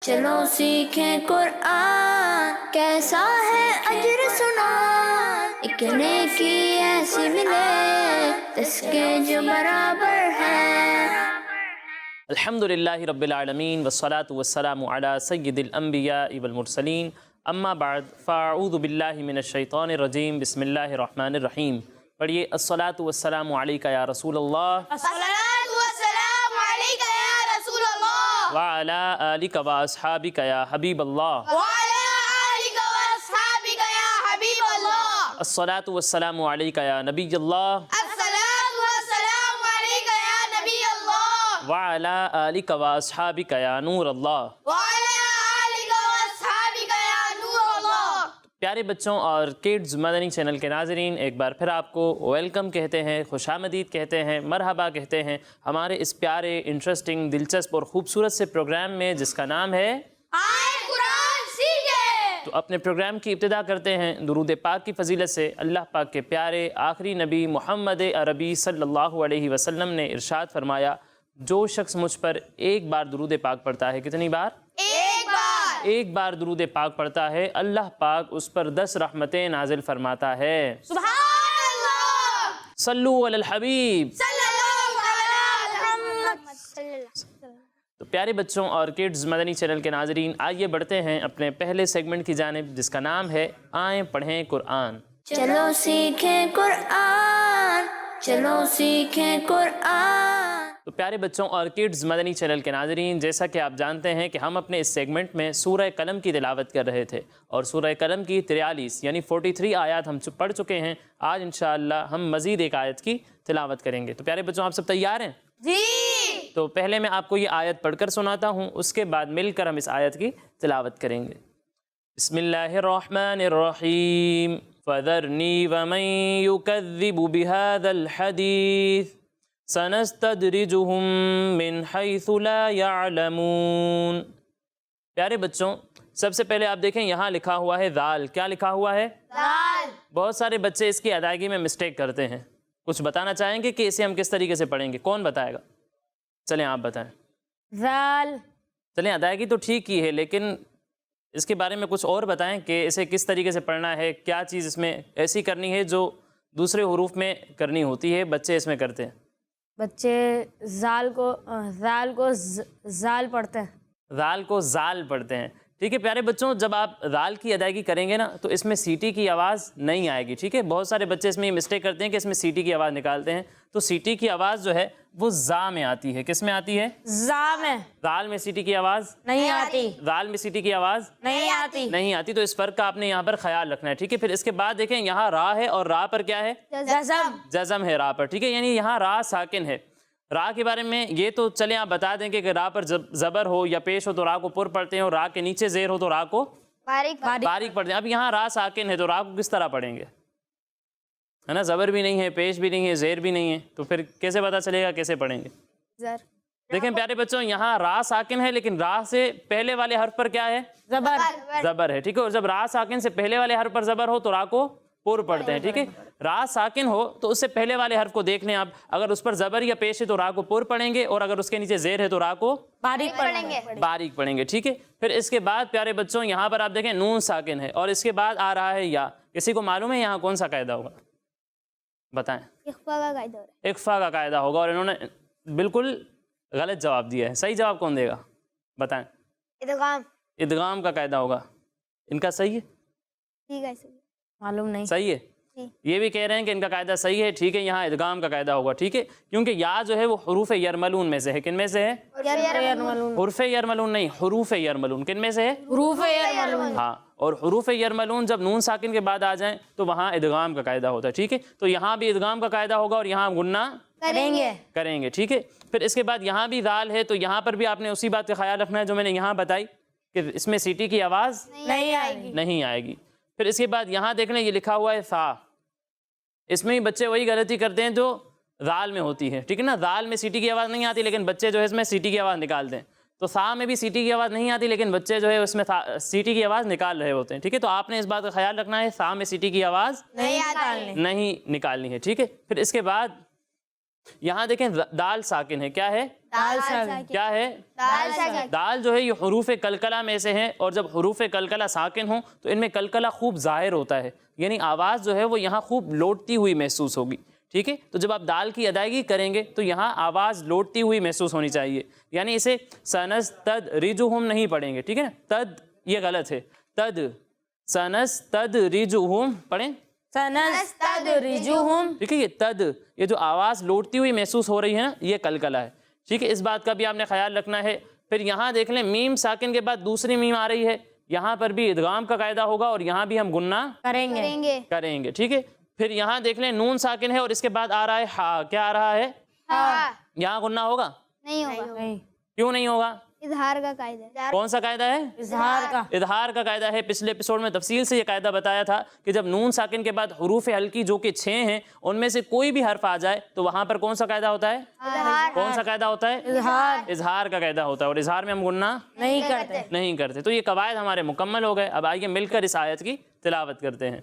چلو سیکھیں قرآن، کیسا ہے اجر سنا، ایک نیکی ایسی ملے جس کے جو برابر ہے۔ الحمدللہ رب العالمین والصلاة والسلام علی سید الانبیاء والمرسلین، اما بعد فاعوذ باللہ من الشیطان الرجیم، بسم اللہ الرحمن الرحیم۔ پڑھیے الصلاة والسلام علیکہ یا رسول اللہ، الصلاۃ والسلام علیک یا رسول اللہ، وعلی آلک واصحابک یا حبیب اللہ، وعلی آلک واصحابک یا حبیب اللہ، الصلاة والسلام علیکہ یا نبی اللہ، الصلاۃ والسلام علیک یا نبی اللہ، وعلی آلک واصحابک یا نور اللہ۔ وعلی آلک واصحابک یا نور اللہ۔ پیارے بچوں اور کڈز مدنی چینل کے ناظرین، ایک بار پھر آپ کو ویلکم کہتے ہیں، خوش آمدید کہتے ہیں، مرحبا کہتے ہیں ہمارے اس پیارے، انٹرسٹنگ، دلچسپ اور خوبصورت سے پروگرام میں جس کا نام ہے آئے قرآن سیکھیں۔ تو اپنے پروگرام کی ابتدا کرتے ہیں درود پاک کی فضیلت سے۔ اللہ پاک کے پیارے آخری نبی محمد عربی صلی اللہ علیہ وسلم نے ارشاد فرمایا، جو شخص مجھ پر ایک بار درود پاک پڑھتا ہے، کتنی بار؟ ایک بار درود پاک پڑھتا ہے، اللہ پاک اس پر 10 رحمتیں نازل فرماتا ہے۔ سبحان اللہ، صلو علی الحبیب۔ صلی اللہ علی محمد۔ تو پیارے بچوں اور کڈز مدنی چینل کے ناظرین، آئیے بڑھتے ہیں اپنے پہلے سیگمنٹ کی جانب جس کا نام ہے آئیں پڑھیں قرآن۔ چلو سیکھیں قرآن، چلو سیکھیں قرآن۔ تو پیارے بچوں اور کڈز مدنی چینل کے ناظرین، جیسا کہ آپ جانتے ہیں کہ ہم اپنے اس سیگمنٹ میں سورہ قلم کی تلاوت کر رہے تھے اور سورہ قلم کی 43 یعنی 43 آیات ہم پڑھ چکے ہیں۔ آج انشاءاللہ ہم مزید ایک آیت کی تلاوت کریں گے۔ تو پیارے بچوں، آپ سب تیار ہیں؟ جی۔ تو پہلے میں آپ کو یہ آیت پڑھ کر سناتا ہوں، اس کے بعد مل کر ہم اس آیت کی تلاوت کریں گے۔ بسم اللہ الرحمن الرحیم، فَذَرْنِي وَمَن يُكَذِّبُ بِهَذَا الْحَدِيثِ سَنَسْتَدْرِجُهُم مِّنْ حَيْثُ لَا يَعْلَمُونَ۔ پیارے بچوں، سب سے پہلے آپ دیکھیں یہاں لکھا ہوا ہے ذال۔ کیا لکھا ہوا ہے؟ دال۔ بہت سارے بچے اس کی ادائیگی میں مسٹیک کرتے ہیں۔ کچھ بتانا چاہیں گے کہ اسے ہم کس طریقے سے پڑھیں گے؟ کون بتائے گا؟ چلیں آپ بتائیں۔ ذال۔ چلیں، ادائیگی تو ٹھیک ہی ہے، لیکن اس کے بارے میں کچھ اور بتائیں کہ اسے کس طریقے سے پڑھنا ہے، کیا چیز اس میں ایسی کرنی ہے جو دوسرے حروف میں کرنی ہوتی ہے، بچے اس میں کرتے ہیں۔ بچے زال کو زال پڑھتے ہیں۔ ذال کو زال پڑھتے ہیں، ٹھیک ہے۔ پیارے بچوں، جب آپ ذال کی ادائیگی کریں گے نا تو اس میں سیٹی کی آواز نہیں آئے گی، ٹھیک ہے۔ بہت سارے بچے اس میں یہ مسٹیک کرتے ہیں کہ اس میں سیٹی کی آواز نکالتے ہیں، تو سیٹی کی آواز جو ہے وہ زا میں آتی ہے۔ کس میں آتی ہے؟ زا میں ذال میں سیٹی کی آواز نہیں آتی، ذال میں سیٹی کی آواز نہیں آتی، تو اس فرق کا آپ نے یہاں پر خیال رکھنا ہے، ٹھیک ہے۔ پھر اس کے بعد دیکھیں یہاں را ہے اور را پر کیا ہے؟ جزم۔ جزم ہے را پر، ٹھیک ہے، یعنی یہاں را ساکن ہے۔ را کے بارے میں یہ تو چلیں آپ بتا دیں کہ را پر زبر ہو یا پیش ہو تو را کو پر پڑھتے ہیں، اور را کے نیچے زیر ہو تو را کو باریک پڑھتے ہیں۔ اب یہاں را ساکن ہے تو را کو کس طرح پڑھیں گے؟ ہے نا، زبر بھی نہیں ہے، پیش بھی نہیں ہے، زیر بھی نہیں ہے، تو پھر کیسے پتہ چلے گا کیسے پڑھیں گے؟ زر۔ دیکھیں پیارے بچوں، یہاں را ساکن ہے لیکن را سے پہلے والے حرف پر کیا ہے؟ زبر۔ زبر ہے، ٹھیک ہے۔ اور جب را ساکن سے پہلے والے حرف پر زبر ہو تو را کو پر پڑھتے ہیں، ٹھیک ہے۔ را ساکن ہو تو اس سے پہلے والے حرف کو دیکھ لیں آپ، اگر اس پر زبر یا پیش ہے تو را کو پر پڑھیں گے، اور اگر اس کے نیچے زیر ہے تو را کو باریک پڑھیں گے۔ باریک پڑھیں گے، ٹھیک ہے۔ پھر اس کے بعد پیارے بچوں یہاں پر آپ دیکھیں نون ساکن ہے اور اس کے بعد آ رہا ہے یا۔ کسی کو معلوم ہے یہاں کون سا قاعدہ ہوگا؟ بتائیں۔ اخفا کا قاعدہ ہوگا، اور انہوں نے بالکل غلط جواب دیا ہے۔ صحیح جواب کون دے گا؟ بتائیں۔ ادغام کا قاعدہ ہوگا۔ ان کا صحیح ہے؟ معلوم نہیں۔ صحیح ہے؟ یہ بھی کہہ رہے ہیں کہ ان کا قاعدہ صحیح ہے، ٹھیک ہے۔ یہاں ادغام کا قاعدہ ہوگا، ٹھیک ہے، کیونکہ یا جو ہے وہ حروف یرملون میں سے ہے۔ کن میں سے ہے؟ حروف یرملون نہیں، حروف یرملون۔ کن میں سے ہے؟ حروف یرملون۔ ہاں، اور حروف یرملون جب نون ساکن کے بعد آ جائیں تو وہاں ادغام کا قاعدہ ہوتا ہے، ٹھیک ہے۔ تو یہاں بھی ادغام کا قاعدہ ہوگا اور یہاں غنہ کریں گے، ٹھیک ہے۔ پھر اس کے بعد یہاں بھی ذال ہے تو یہاں پر بھی آپ نے اسی بات کا خیال رکھنا ہے جو میں نے یہاں بتائی کہ اس میں سیٹی کی آواز نہیں آئے گی۔ پھر اس کے بعد یہاں دیکھ لیں یہ لکھا ہوا ہے سا، اس میں ہی بچے وہی غلطی کرتے ہیں جو ذال میں ہوتی ہے، ٹھیک ہے نا۔ ذال میں سیٹی کی آواز نہیں آتی لیکن بچے جو ہے اس میں سیٹی کی آواز نکالتے ہیں، تو سا میں بھی سیٹی کی آواز نہیں آتی لیکن بچے جو ہے اس میں سیٹی کی آواز نکال رہے ہوتے ہیں، ٹھیک ہے۔ تو آپ نے اس بات کا خیال رکھنا ہے سا میں سیٹی کی آواز نہیں نکالنی ہے، ٹھیک ہے۔ پھر اس کے بعد یہاں دیکھیں دال ساکن ہے، کیا ہے؟ دال ساکن. کیا ہے؟ دال ساکن. دال جو ہے یہ حروف کلکلہ میں سے ہیں، اور جب حروف کلکلہ ساکن ہوں تو ان میں کلکلہ خوب ظاہر ہوتا ہے، یعنی آواز جو ہے وہ یہاں خوب لوٹتی ہوئی محسوس ہوگی. ٹھیک ہے، تو جب آپ دال کی ادائیگی کریں گے تو یہاں آواز لوٹتی ہوئی محسوس ہونی چاہیے، یعنی اسے سنستدرجہم نہیں پڑھیں گے. ٹھیک ہے نا، تد یہ غلط ہے، تد سنستدرجہم پڑھیں. سنستدرجہم. ٹھیک ہے، یہ تد، یہ جو آواز لوٹتی ہوئی محسوس ہو رہی ہے نا، یہ کلکلہ ہے. ٹھیک ہے، اس بات کا بھی آپ نے خیال رکھنا ہے. پھر یہاں دیکھ لیں میم ساکن کے بعد دوسری میم آ رہی ہے، یہاں پر بھی ادغام کا قاعدہ ہوگا اور یہاں بھی ہم گننا کریں گے. کریں گے. ٹھیک ہے، پھر یہاں دیکھ لیں نون ساکن ہے اور اس کے بعد آ رہا ہے ہا. کیا آ رہا ہے؟ ہاں. یہاں گننا ہوگا؟ نہیں ہوگا. نہیں. کیوں نہیں ہوگا؟ اظہار کا قاعدہ ہے. کون سا قاعدہ ہے؟ اظہار کا. اظہار کا قاعدہ ہے. پچھلے ایپیسوڈ میں تفصیل سے یہ قاعدہ بتایا تھا کہ جب نون ساکن کے بعد حروف ہلکی جو کہ 6 ہیں ان میں سے کوئی بھی حرف آ جائے تو وہاں پر کون سا قاعدہ ہوتا ہے؟ کون سا قاعدہ ہوتا ہے؟ اظہار. اظہار کا قاعدہ ہوتا ہے، اور اظہار میں ہم گننا نہیں کرتے. تو یہ قواعد ہمارے مکمل ہو گئے. اب آئیے مل کر اس آیت کی تلاوت کرتے ہیں.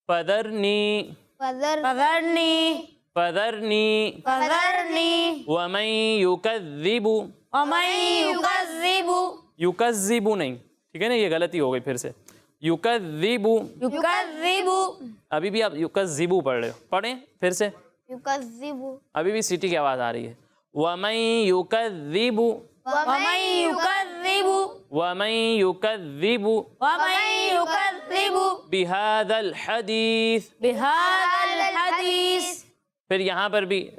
فذرنی فذرنی فذرنی فذرنی ومن یکذب، ومن یکذب. یکذب نہیں، ٹھیک ہے نا، یہ غلطی ہو گئی پھر سے. یکذب، یکذب. ابھی بھی آپ یکذبو پڑھ رہے ہو، پڑھیں پھر سے. یکذب. ابھی بھی سیٹی کی آواز آ رہی ہے. ومن یکذب، ومن یکذب. ومن یکذب ومن یکذب بہذا الحدیث. بہذا الحدیث. پھر یہاں پر بھی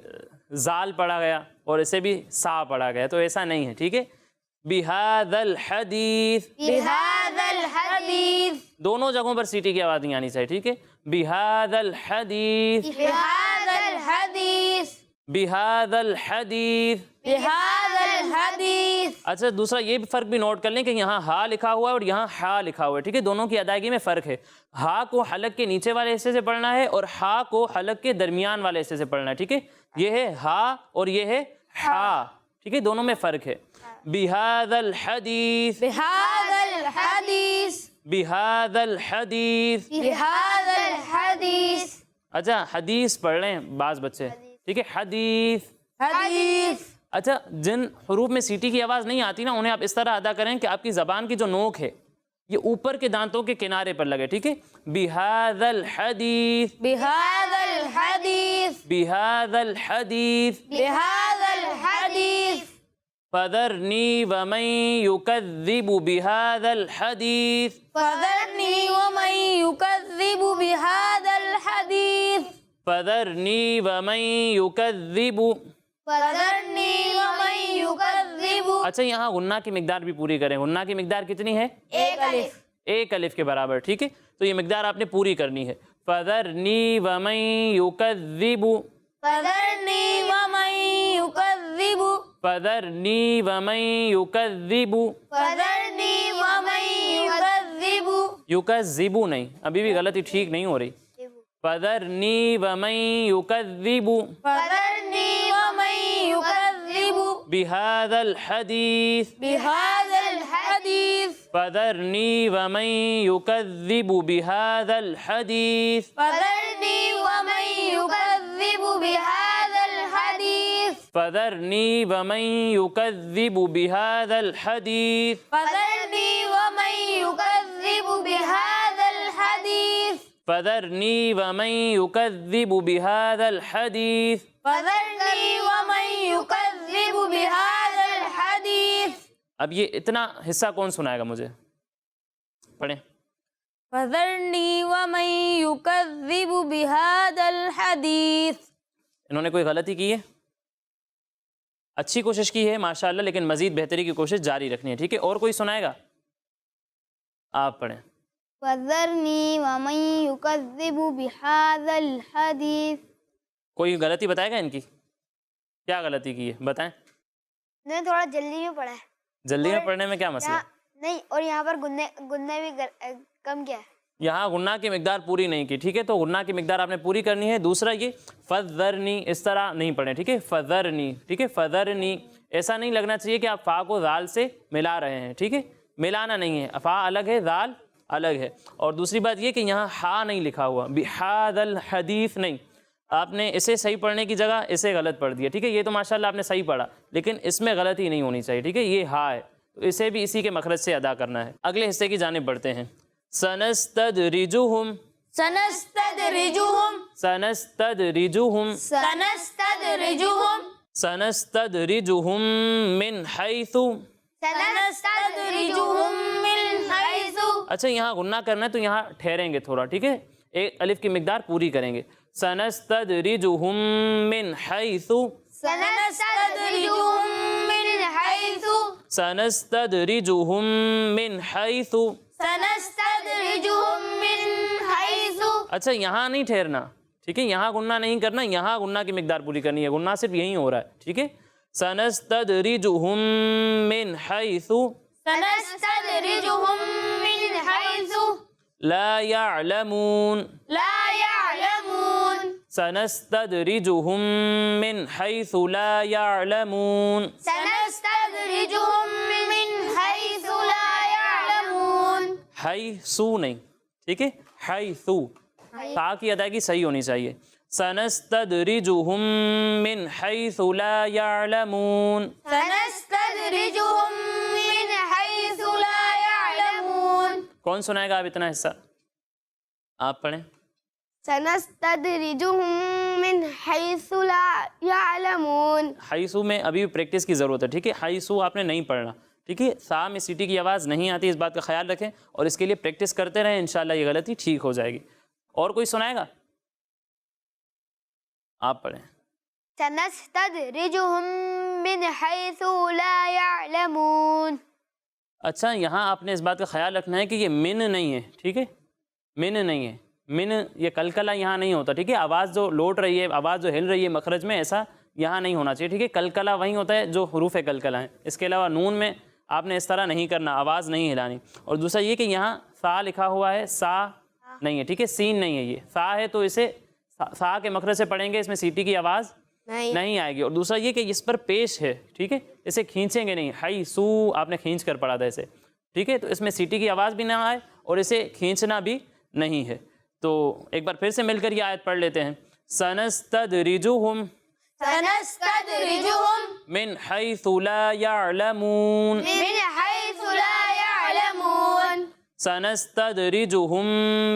زال پڑھا گیا اور اسے بھی سا پڑھا گیا، تو ایسا نہیں ہے. ٹھیک ہے، بہذا الحدیث، بہذا الحدیث. دونوں جگہوں پر سیٹی کی آواز نہیں آنی چاہیے. ٹھیک ہے، بہذا الحدیث، بہذا الحدیث. بہذا الحدیث. بہذا الحدیث. اچھا، دوسرا یہ بھی فرق بھی نوٹ کر لیں کہ یہاں ہا لکھا ہوا ہے اور یہاں ہا لکھا ہوا ہے. ٹھیک ہے، دونوں کی ادائیگی میں فرق ہے. ہا کو حلق کے نیچے والے حصے سے پڑھنا ہے اور ہا کو حلق کے درمیان والے حصے سے پڑھنا ہے. ٹھیک ہے، یہ ہے ہا اور یہ ہے ہا. ٹھیک ہے، دونوں میں فرق ہے. بہذا الحدیث، بہذا الحدیث. بہذا الحدیث. بہذا الحدیث. اچھا، حدیث پڑھ لیں بعض بچے. ٹھیک ہے، حدیث. حدیث. اچھا، جن حروف میں سیٹی کی آواز نہیں آتی نا انہیں آپ اس طرح ادا کریں کہ آپ کی زبان کی جو نوک ہے یہ اوپر کے دانتوں کے کنارے پر لگے. ٹھیک ہے، بہذا الحدیث، بہذا الحدیث. بہذا الحدیث. بہذا الحدیث. فذرنی ومن یکذب بہذا الحدیث. فذرنی ومن یکذب بہذا الحدیث. فذرنی ومن یکذب. فذرنی ومن یکذب. اچھا، یہاں غنہ کی مقدار بھی پوری کریں. غنہ کی مقدار کتنی ہے؟ ایک الف. ایک الف کے برابر. ٹھیک ہے، تو یہ مقدار آپ نے پوری کرنی ہے. فذرنی ومن یکذب. فذرنی ومن یکذب. فذرنی ومن یکذب. فذرنی ومن یکذب. یکذبو نہیں، ابھی بھی غلطی ٹھیک نہیں ہو رہی. فذرنی ومن یکذب فذرنی ومن یکذب بہذا الحدیث. بہذا الحدیث. فذرنی ومن یکذب بہذا الحدیث. فذرنی ومن یکذب بہذا الحدیث. فذرنی ومن یکذب بہذا الحدیث. فذرنی ومن یکذب بہذا الحدیث. فذرنی ومن یکذب بہذا الحدیث. فذرنی ومن یکذب بہذا الحدیث. اب یہ اتنا حصہ کون سنائے گا مجھے؟ پڑھیں. فذرنی ومن یکذب بہذا الحدیث. انہوں نے کوئی غلطی کی ہے؟ اچھی کوشش کی ہے ماشاءاللہ، لیکن مزید بہتری کی کوشش جاری رکھنی ہے. ٹھیک ہے، اور کوئی سنائے گا؟ آپ پڑھیں. فذرنی ومن یکذب بہذا الحدیث. کوئی غلطی بتائے گا ان کی؟ کیا غلطی کی ہے بتائیں. میں تھوڑا جلدی میں پڑھا ہے. جلدی میں پڑھنے میں کیا مسئلہ؟ نہیں، اور یہاں پر گننے بھی کم کیا ہے. یہاں غنہ کی مقدار پوری نہیں کی. ٹھیک ہے، تو غنہ کی مقدار آپ نے پوری کرنی ہے. دوسرا یہ فذرنی اس طرح نہیں پڑھیں. ٹھیک ہے، فذرنی. ٹھیک ہے، فذرنی ایسا نہیں لگنا چاہیے کہ آپ فا کو ذال سے ملا رہے ہیں. ٹھیک ہے، ملانا نہیں ہے. فا الگ ہے، ذال الگ ہے. اور دوسری بات یہ کہ یہاں ہا نہیں لکھا ہوا، بہذا الحدیث نہیں. آپ نے اسے صحیح پڑھنے کی جگہ اسے غلط پڑھ دیا، ٹھیک ہے. یہ تو ماشاءاللہ آپ نے صحیح پڑھا، لیکن اس میں غلطی نہیں ہونی چاہیے، ٹھیک ہے. یہ ہا ہے، تو اسے بھی اسی کے مخرج سے ادا کرنا ہے. اگلے حصے کی جانب بڑھتے ہیں. سنستدرجہم سنستدرجہم سنستدرجہم سنستدرجہم سنستدرجہم من حیث. سنستدرجہم من حیث. اچھا یہاں غنہ کرنا ہے تو یہاں ٹھہریں گے تھوڑا، ٹھیک ہے. ایک الف کی مقدار پوری کریں گے. سنستدرجہم من حیث سنستدرجہم من حیث سنستدرجہم من حیث. سنستدرجہم من حیث. اچھا یہاں نہیں ٹھہرنا، ٹھیک ہے. یہاں غنہ نہیں کرنا، یہاں غنہ کی مقدار پوری کرنی ہے. غنہ صرف یہیں ہو رہا ہے، ٹھیک ہے. سنستدرجہم من حیث سنستدرجہم من حیث لا يعلمون. لا يعلمون. سنستدرجہم من حیث لا يعلمون. سنستدرجہم من حیث لا يعلمون. حیثو نہیں، ٹھیک ہے. حیثو تا کی ادائیگی صحیح ہونی چاہیے. سنستدرجہم من حیث لا يعلمون. سنستدرجہم من حیث لا يعلمون. کون سنائے گا آپ اتنا حصہ؟ آپ پڑھیں. سنستدرجہم من حیث لا یعلمون. حیثو میں ابھی بھی پریکٹس کی ضرورت ہے، ٹھیک ہے. حیثو آپ نے نہیں پڑھنا، ٹھیک ہے. سا میں سیٹی کی آواز نہیں آتی، اس بات کا خیال رکھیں اور اس کے لیے پریکٹس کرتے رہیں. انشاءاللہ یہ غلطی ٹھیک ہو جائے گی. اور کوئی سنائے گا؟ آپ پڑھیں. سنستدرجہم من حیث لا یعلمون. اچھا یہاں آپ نے اس بات کا خیال رکھنا ہے کہ یہ من نہیں ہے، ٹھیک ہے. من نہیں ہے. من یہ کلکلہ یہاں نہیں ہوتا، ٹھیک ہے. آواز جو لوٹ رہی ہے، آواز جو ہل رہی ہے مخرج میں، ایسا یہاں نہیں ہونا چاہیے، ٹھیک ہے. کلکلہ وہیں ہوتا ہے جو حروف کلکلہ ہیں. اس کے علاوہ نون میں آپ نے اس طرح نہیں کرنا، آواز نہیں ہلانی. اور دوسرا یہ کہ یہاں سا لکھا ہوا ہے، سا نہیں ہے، ٹھیک ہے. سین نہیں ہے، یہ سا ہے تو اسے سا کے مخرج سے پڑھیں گے، اس میں سیٹی کی آواز نہیں آئے گی. اور دوسرا یہ کہ اس پر پیش ہے، ٹھیک ہے. اسے کھینچیں گے نہیں. حیثو آپ نے کھینچ کر پڑھا تھا اسے، ٹھیک ہے. تو اس میں سیٹی کی آواز بھی نہ آئے اور اسے کھینچنا بھی نہیں ہے. تو ایک بار پھر سے مل کر یہ آیت پڑھ لیتے ہیں. سنستدرجہم سنستدرجہم من حیث لا یعلمون. من حیث لا يعلمون. سنستدرجہم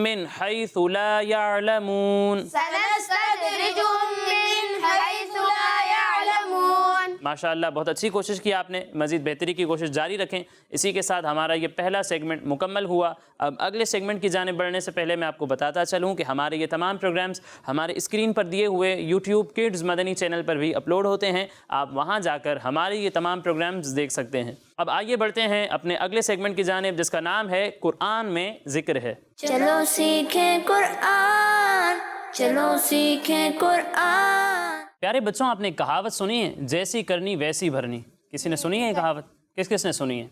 من حیث لا یعلمون. سنستدرجہم من حیث لا يعلمون. ماشاءاللہ بہت اچھی کوشش کی آپ نے. مزید بہتری کی کوشش جاری رکھیں. اسی کے ساتھ ہمارا یہ پہلا سیگمنٹ مکمل ہوا. اب اگلے سیگمنٹ کی جانب بڑھنے سے پہلے میں آپ کو بتاتا چلوں کہ ہمارے یہ تمام پروگرامز ہمارے اسکرین پر دیے ہوئے یوٹیوب کڈز مدنی چینل پر بھی اپلوڈ ہوتے ہیں. آپ وہاں جا کر ہمارے یہ تمام پروگرامز دیکھ سکتے ہیں. اب آئیے بڑھتے ہیں اپنے اگلے سیگمنٹ کی جانب جس کا نام ہے قرآن میں ذکر ہے. چلو سیکھیں قرآن، چلو سیکھیں قرآن. پیارے بچوں آپ نے کہاوت سنی ہے، جیسی کرنی ویسی بھرنی؟ کسی نے سنی ہے یہ کہاوت؟ کس نے سنی ہے؟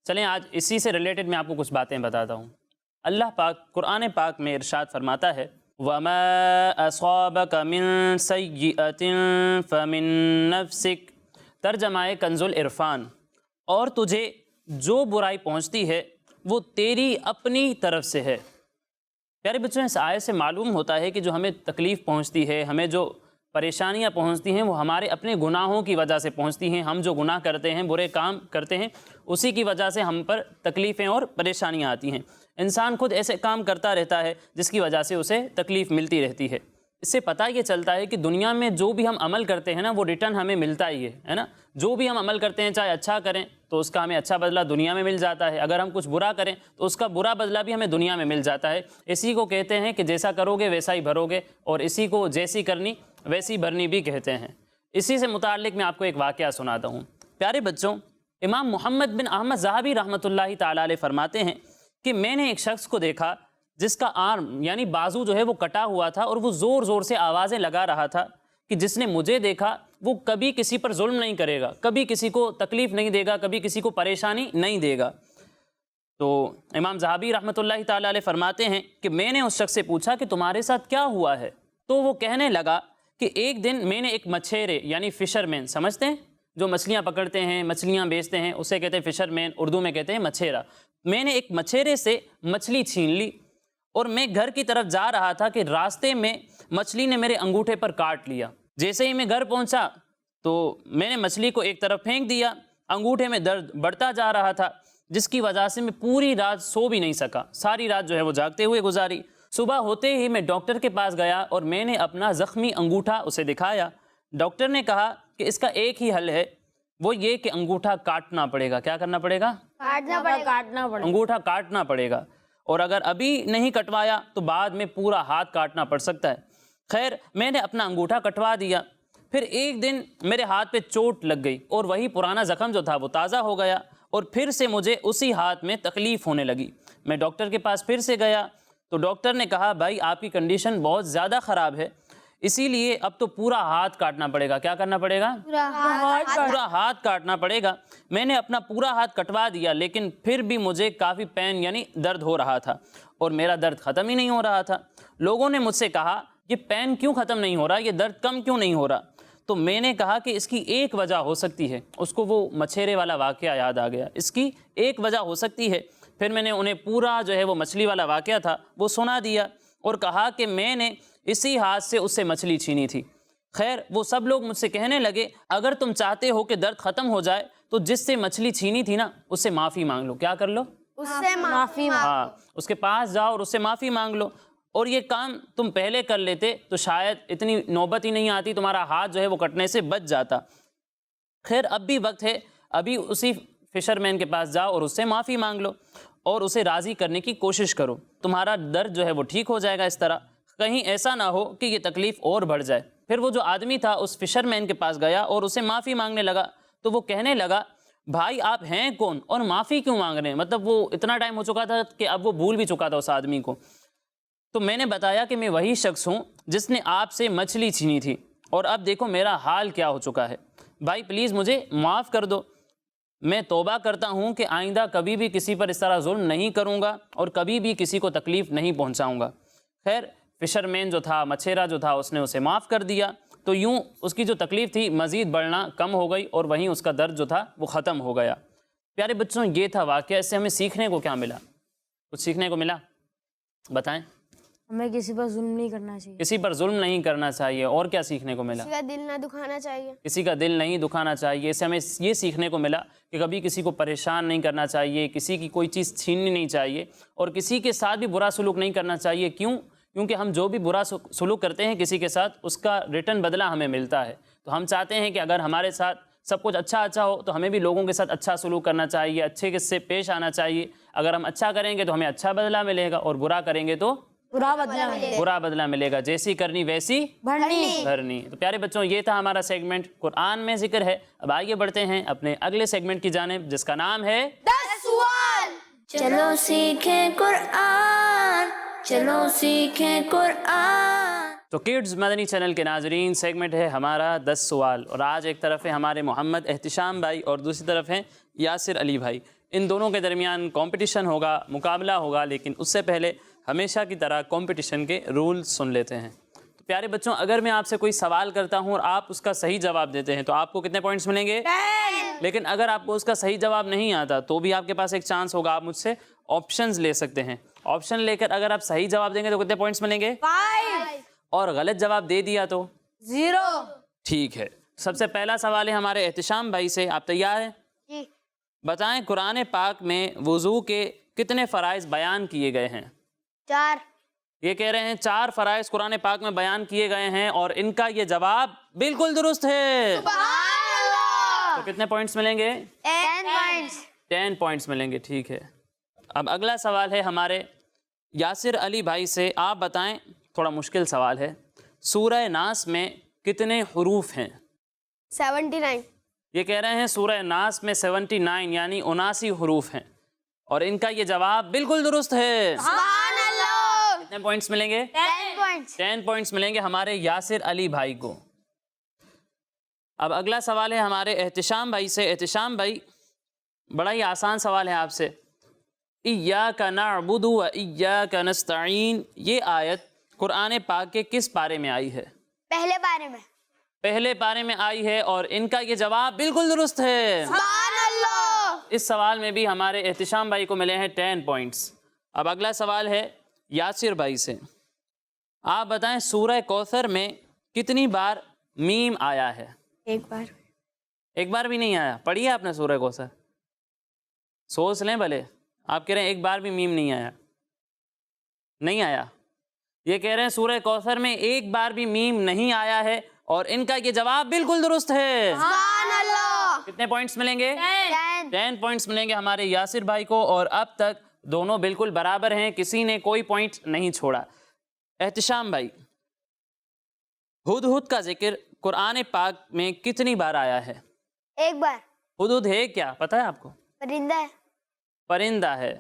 چلیں آج اسی سے ریلیٹڈ میں آپ کو کچھ باتیں بتاتا ہوں. اللہ پاک قرآن پاک میں ارشاد فرماتا ہے وَمَا أَصَابَكَ مِن سَيِّئَةٍ فَمِن نَفْسِكَ. ترجمہ کنز العرفان. اور تجھے جو برائی پہنچتی ہے وہ تیری اپنی طرف سے ہے. پیارے بچوں اس آیت سے معلوم ہوتا ہے کہ جو ہمیں تکلیف پہنچتی ہے، ہمیں جو پریشانیاں پہنچتی ہیں، وہ ہمارے اپنے گناہوں کی وجہ سے پہنچتی ہیں. ہم جو گناہ کرتے ہیں، برے کام کرتے ہیں، اسی کی وجہ سے ہم پر تکلیفیں اور پریشانیاں آتی ہیں. انسان خود ایسے کام کرتا رہتا ہے جس کی وجہ سے اسے تکلیف ملتی رہتی ہے. اس سے پتہ یہ چلتا ہے کہ دنیا میں جو بھی ہم عمل کرتے ہیں نا، وہ ریٹرن ہمیں ملتا ہی ہے نا. جو بھی ہم عمل کرتے ہیں، چاہے اچھا کریں تو اس کا ہمیں اچھا بدلہ دنیا میں مل جاتا ہے. اگر ہم کچھ برا کریں تو اس کا برا بدلہ بھی ہمیں دنیا میں مل جاتا ہے. اسی کو کہتے ہیں کہ جیسا کرو گے ویسا ہی بھرو گے، اور اسی کو جیسی کرنی ویسی بھرنی بھی کہتے ہیں. اسی سے متعلق میں آپ کو ایک واقعہ سناتا ہوں. پیارے بچوں امام محمد بن احمد ذہبی رحمۃ اللہ تعالیٰ علیہ فرماتے ہیں کہ میں نے ایک شخص کو دیکھا جس کا آرم یعنی بازو جو ہے وہ کٹا ہوا تھا، اور وہ زور زور سے آوازیں لگا رہا تھا کہ جس نے مجھے دیکھا وہ کبھی کسی پر ظلم نہیں کرے گا، کبھی کسی کو تکلیف نہیں دے گا، کبھی کسی کو پریشانی نہیں دے گا. تو امام ذہبی رحمۃ اللہ تعالیٰ علیہ فرماتے ہیں کہ میں نے اس شخص سے پوچھا کہ تمہارے ساتھ کیا ہوا ہے؟ تو وہ کہنے لگا کہ ایک دن میں نے ایک مچھیرے یعنی فشر مین، سمجھتے ہیں جو مچھلیاں پکڑتے ہیں، مچھلیاں بیچتے ہیں، اسے کہتے ہیں فشر مین، اردو میں کہتے ہیں مچھیرا. میں نے ایک مچھیرے سے مچھلی چھین لی اور میں گھر کی طرف جا رہا تھا کہ راستے میں مچھلی نے میرے انگوٹھے پر کاٹ لیا۔ جیسے ہی میں گھر پہنچا تو میں نے مچھلی کو ایک طرف پھینک دیا، انگوٹھے میں درد بڑھتا جا رہا تھا، جس کی وجہ سے میں پوری رات سو بھی نہیں سکا، ساری رات جو ہے وہ جاگتے ہوئے گزاری۔ صبح ہوتے ہی میں ڈاکٹر کے پاس گیا اور میں نے اپنا زخمی انگوٹھا اسے دکھایا۔ ڈاکٹر نے کہا کہ اس کا ایک ہی حل ہے، وہ یہ کہ انگوٹھا کاٹنا پڑے گا۔ کیا کرنا پڑے گا؟ کاٹنا پڑے انگوٹھا کاٹنا پڑے گا، اور اگر ابھی نہیں کٹوایا تو بعد میں پورا ہاتھ کاٹنا پڑ سکتا ہے۔ خیر میں نے اپنا انگوٹھا کٹوا دیا۔ پھر ایک دن میرے ہاتھ پہ چوٹ لگ گئی اور وہی پرانا زخم جو تھا وہ تازہ ہو گیا، اور پھر سے مجھے اسی ہاتھ میں تکلیف ہونے لگی۔ میں ڈاکٹر کے پاس پھر سے گیا تو ڈاکٹر نے کہا بھائی آپ کی کنڈیشن بہت زیادہ خراب ہے، اسی لیے اب تو پورا ہاتھ کاٹنا پڑے گا۔ کیا کرنا پڑے گا؟ پورا ہاتھ کاٹنا پڑے گا۔ میں نے اپنا پورا ہاتھ کٹوا دیا، لیکن پھر بھی مجھے کافی پین یعنی درد ہو رہا تھا، اور میرا درد ختم ہی نہیں ہو رہا تھا۔ لوگوں نے مجھ سے کہا یہ پین کیوں ختم نہیں ہو رہا، یہ درد کم کیوں نہیں ہو رہا؟ تو میں نے کہا کہ اس کی ایک وجہ ہو سکتی ہے۔ اس کو وہ مچھیرے والا واقعہ یاد آ گیا، اس کی ایک وجہ ہو سکتی ہے۔ پھر میں نے انہیں پورا جو ہے وہ مچھلی والا واقعہ تھا وہ سنا دیا، اور کہا کہ میں نے اسی ہاتھ سے اس سے مچھلی چھینی تھی۔ خیر وہ سب لوگ مجھ سے کہنے لگے اگر تم چاہتے ہو کہ درد ختم ہو جائے تو جس سے مچھلی چھینی تھی نا اس سے معافی مانگ لو۔ کیا کر لو؟ اس سے معافی ہاں، اس کے پاس جاؤ اور اس سے معافی مانگ لو، اور یہ کام تم پہلے کر لیتے تو شاید اتنی نوبت ہی نہیں آتی، تمہارا ہاتھ جو ہے وہ کٹنے سے بچ جاتا۔ خیر اب بھی وقت ہے، ابھی اسی فشر مین کے پاس جاؤ اور اس سے معافی مانگ لو اور اسے راضی کرنے کی کوشش کرو، تمہارا درد جو ہے وہ ٹھیک ہو جائے گا۔ اس طرح کہیں ایسا نہ ہو کہ یہ تکلیف اور بڑھ جائے۔ پھر وہ جو آدمی تھا اس فشر مین کے پاس گیا اور اسے معافی مانگنے لگا، تو وہ کہنے لگا بھائی آپ ہیں کون اور معافی کیوں مانگ رہے ہیں؟ مطلب وہ اتنا ٹائم ہو چکا تھا کہ اب وہ بھول بھی چکا تھا اس آدمی کو۔ تو میں نے بتایا کہ میں وہی شخص ہوں جس نے آپ سے مچھلی چھینی تھی، اور اب دیکھو میرا حال کیا ہو چکا ہے، بھائی پلیز مجھے معاف کر دو۔ میں توبہ کرتا ہوں کہ آئندہ کبھی بھی کسی پر اس طرح ظلم نہیں کروں گا اور کبھی بھی کسی کو تکلیف نہیں پہنچاؤں گا۔ خیر فشر مین جو تھا، مچھیرا جو تھا، اس نے اسے معاف کر دیا، تو یوں اس کی جو تکلیف تھی مزید بڑھنا کم ہو گئی، اور وہیں اس کا درد جو تھا وہ ختم ہو گیا۔ پیارے بچوں یہ تھا واقعہ، اس سے ہمیں سیکھنے کو کیا ملا؟ کچھ سیکھنے کو ملا؟ بتائیں۔ ہمیں کسی پر ظلم نہیں کرنا چاہیے، کسی پر ظلم نہیں کرنا چاہیے، اور کیا سیکھنے کو ملا؟ کسی کا دل نہ دکھانا چاہیے، کسی کا دل نہیں دکھانا چاہیے۔ اس سے ہمیں یہ سیکھنے کو ملا کہ کبھی کسی کو پریشان نہیں کرنا چاہیے، کسی کی کوئی چیز چھیننی نہیں چاہیے، اور کسی کے ساتھ بھی برا سلوک نہیں کرنا چاہیے۔ کیونکہ ہم جو بھی برا سلوک کرتے ہیں کسی کے ساتھ، اس کا ریٹرن بدلہ ہمیں ملتا ہے۔ تو ہم چاہتے ہیں کہ اگر ہمارے ساتھ سب کچھ اچھا ہو تو ہمیں بھی لوگوں کے ساتھ اچھا سلوک کرنا چاہیے، اچھے سے پیش آنا چاہیے۔ اگر ہم اچھا کریں گے تو ہمیں اچھا بدلہ ملے گا، اور برا کریں گے تو برا بدلہ ملے گا۔ جیسی کرنی ویسی بھرنی۔ تو پیارے بچوں یہ تھا ہمارا سیگمنٹ قرآن میں ذکر ہے۔ اب آئیے بڑھتے ہیں اپنے اگلے سیگمنٹ کی جانب، جس کا نام ہے 10 سوال۔ چلو سیکھیں قرآن، چلو سیکھیں قرآن۔ تو کڈز مدنی چینل کے ناظرین، سیگمنٹ ہے ہمارا 10 سوال، اور آج ایک طرف ہے ہمارے محمد احتشام بھائی اور دوسری طرف ہیں یاسر علی بھائی۔ ان دونوں کے درمیان کمپٹیشن ہوگا، مقابلہ ہوگا، لیکن اس سے پہلے ہمیشہ کی طرح کمپٹیشن کے رول سن لیتے ہیں۔ تو پیارے بچوں اگر میں آپ سے کوئی سوال کرتا ہوں اور آپ اس کا صحیح جواب دیتے ہیں تو آپ کو کتنے پوائنٹس ملیں گے؟ 10۔ لیکن اگر آپ کو اس کا صحیح جواب نہیں آتا تو بھی آپ کے پاس ایک چانس ہوگا، آپ مجھ سے آپشنز لے سکتے ہیں۔ آپشن لے کر اگر آپ صحیح جواب دیں گے تو کتنے پوائنٹس ملیں گے؟ 5۔ اور غلط جواب دے دیا تو 0۔ ٹھیک ہے۔ سب سے پہلا سوال ہے ہمارے احتشام بھائی سے، آپ تیار ہیں؟ جی۔ بتائیں قرآن پاک میں وضو کے کتنے فرائض بیان کیے گئے ہیں؟ 4۔ یہ کہہ رہے ہیں 4 فرائض قرآن پاک میں بیان کیے گئے ہیں، اور ان کا یہ جواب بالکل درست ہے۔ سبحان اللہ۔ تو کتنے پوائنٹس ملیں گے؟ 10 points۔ 10 پوائنٹس ملیں گے، ٹھیک ہے۔ اب اگلا سوال ہے ہمارے یاسر علی بھائی سے، آپ بتائیں، تھوڑا مشکل سوال ہے، سورہ ناس میں کتنے حروف ہیں؟ 79۔ یہ کہہ رہے ہیں سورہ ناس میں 79 یعنی 79 حروف ہیں، اور ان کا یہ جواب بالکل درست ہے۔ سبحان اللہ۔ کتنے پوائنٹس ملیں گے؟ 10 points۔ 10 پوائنٹس ملیں گے ہمارے یاسر علی بھائی کو۔ اب اگلا سوال ہے ہمارے احتشام بھائی سے۔ احتشام بھائی بڑا ہی آسان سوال ہے آپ سے، ایاک نعبد و ایاک نستعین، یہ آیت قرآن پاک کے کس پارے میں آئی ہے؟ پہلے بارے میں۔ پہلے پارے میں آئی ہے، اور ان کا یہ جواب بالکل درست ہے۔ سبحان اللہ۔ اس سوال میں بھی ہمارے احتشام بھائی کو ملے ہیں 10 پوائنٹس۔ اب اگلا سوال ہے یاسر بھائی سے، آپ بتائیں سورہ کوثر میں کتنی بار میم آیا ہے؟ ایک بار. ایک بار بھی نہیں آیا. پڑھی ہے آپ نے سورہ کوثر؟ سوچ لیں بھلے. آپ کہہ رہے ہیں ایک بار بھی میم نہیں آیا. نہیں آیا. یہ کہہ رہے ہیں سورہ کوثر میں ایک بار بھی میم نہیں آیا ہے، اور ان کا یہ جواب بالکل درست ہے. سبحان اللہ. کتنے پوائنٹس ملیں گے؟ 10. 10 پوائنٹس ملیں گے ہمارے یاسر بھائی کو، اور اب تک دونوں بالکل برابر ہیں، کسی نے کوئی پوائنٹ نہیں چھوڑا. احتشام بھائی، ہدہد کا ذکر قرآن پاک میں کتنی بار آیا ہے؟ ایک بار. ہدہد ہے کیا پتہ ہے آپ کو؟ پرندہ ہے. پرندہ ہے.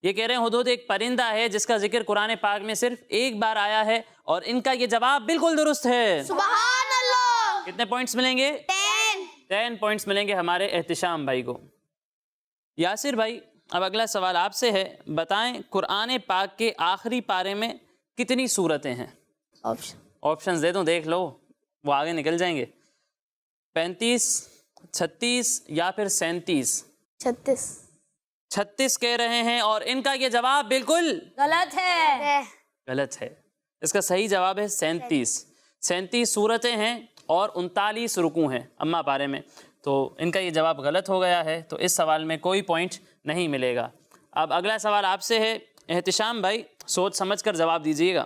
یہ کہہ رہے ہیں ہدہد ایک پرندہ ہے جس کا ذکر قرآن پاک میں صرف ایک بار آیا ہے، اور ان کا یہ جواب بالکل درست ہے. سبحان اللہ. کتنے پوائنٹس ملیں گے؟ 10. 10 پوائنٹس ملیں گے ہمارے احتشام بھائی کو. یاسر بھائی، اب اگلا سوال آپ سے ہے، بتائیں قرآن پاک کے آخری پارے میں کتنی سورتیں ہیں؟ آپشنز دے دوں، دیکھ لو، وہ آگے نکل جائیں گے. 35، 36 یا پھر 37؟ 36. 36 کہہ رہے ہیں، اور ان کا یہ جواب بالکل غلط ہے. غلط ہے. اس کا صحیح جواب ہے 37. 37 سورتیں ہیں اور 39 رکوع ہیں اما پارے میں. تو ان کا یہ جواب غلط ہو گیا ہے، تو اس سوال میں کوئی پوائنٹ نہیں ملے گا. اب اگلا سوال آپ سے ہے احتشام بھائی، سوچ سمجھ کر جواب دیجیے گا.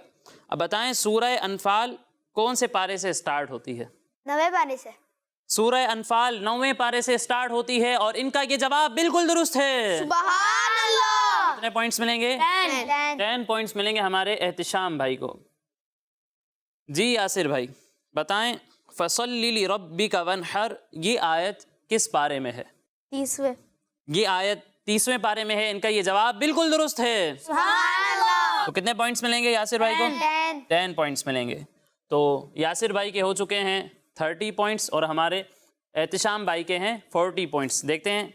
اب بتائیں سورہ انفال کون سے پارے سے سٹارٹ ہوتی ہے؟ 9 پارے سے. سورہ انفال 9ویں پارے سے سٹارٹ ہوتی ہے، اور ان کا یہ جواب بالکل درست ہے. سبحان اللہ. کتنے پوائنٹس ملیں گے؟ 10. 10 پوائنٹس ملیں گے ہمارے احتشام بھائی کو. جی یاسر بھائی، بتائیں فَصَلِّ لِرَبِّكَ وَانْحَرْ یہ آیت کس پارے میں ہے؟ 30. یہ آیت 30ویں پارے میں ہے. ان کا یہ جواب بالکل درست ہے. سبحان اللہ. تو کتنے پوائنٹس ملیں گے یاسر بھائی کو؟ 10. 10 پوائنٹس ملیں گے. تو یاسر بھائی کے ہو چکے ہیں 30 پوائنٹس، اور ہمارے احتشام بھائی کے ہیں 40 پوائنٹس. دیکھتے ہیں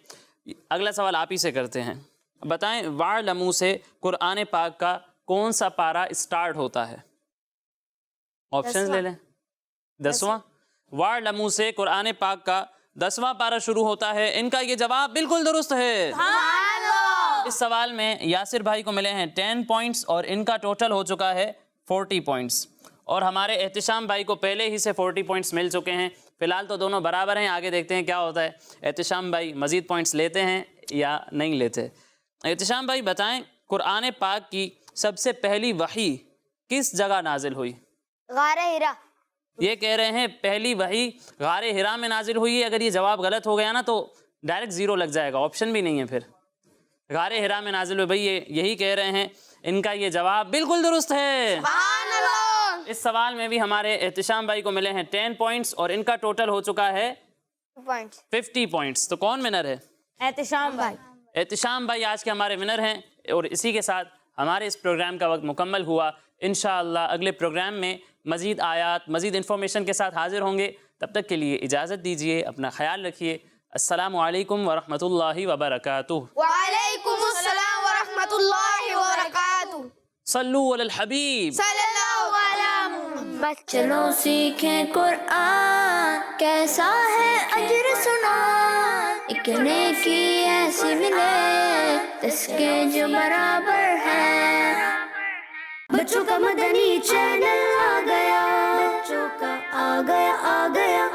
اگلا سوال آپ ہی سے کرتے ہیں. بتائیں وَاعْلَمُوا سے قرآن پاک کا کون سا پارہ اسٹارٹ ہوتا ہے؟ آپشنز لے لیں. 10واں. وَاعْلَمُوا سے قرآن پاک کا 10واں پارہ شروع ہوتا ہے. ان کا یہ جواب بالکل درست ہے. اس سوال میں یاسر بھائی کو ملے ہیں 10 پوائنٹس، اور ان کا ٹوٹل ہو چکا ہے 40 پوائنٹس. اور ہمارے احتشام بھائی کو پہلے ہی سے 40 پوائنٹس مل چکے ہیں. فی الحال تو دونوں برابر ہیں. آگے دیکھتے ہیں کیا ہوتا ہے. احتشام بھائی مزید پوائنٹس لیتے ہیں یا نہیں لیتے؟ احتشام بھائی بتائیں قرآن پاک کی سب سے پہلی وحی کس جگہ نازل ہوئی؟ غار ہرا. یہ کہہ رہے ہیں پہلی وحی غار ہرا میں نازل ہوئی ہے. اگر یہ جواب غلط ہو گیا نا تو ڈائریکٹ 0 لگ جائے گا، آپشن بھی نہیں ہے. پھر غار ہرا میں نازل ہوئی، بھائی یہی کہہ رہے ہیں. ان کا یہ جواب بالکل درست ہے. سبحان اللہ. اس سوال میں بھی ہمارے احتشام بھائی کو ملے ہیں 10 پوائنٹس، اور ان کا ٹوٹل ہو چکا ہے 50 پوائنٹس. تو کون ونر ہے؟ احتشام بھائی. احتشام بھائی آج کے ہمارے ونر ہیں. اور اسی کے ساتھ ہمارے اس پروگرام کا وقت مکمل ہوا. انشاءاللہ اگلے پروگرام میں مزید آیات، مزید انفارمیشن کے ساتھ حاضر ہوں گے. تب تک کے لیے اجازت دیجیے. اپنا خیال رکھیے. السلام علیکم ورحمۃ اللہ وبرکاتہ. وعلیکم السلام ورحمۃ اللہ وبرکاتہ. صلو علی الحبیب. صلی اللہ علیہ محمد. چلو سیکھیں قرآن کیسا ہے اجر سنا، ایک نیکی ایسی ملے اس کے جو برابر ہے. بچوں کا مدنی چینل آ گیا، بچوں کا آ گیا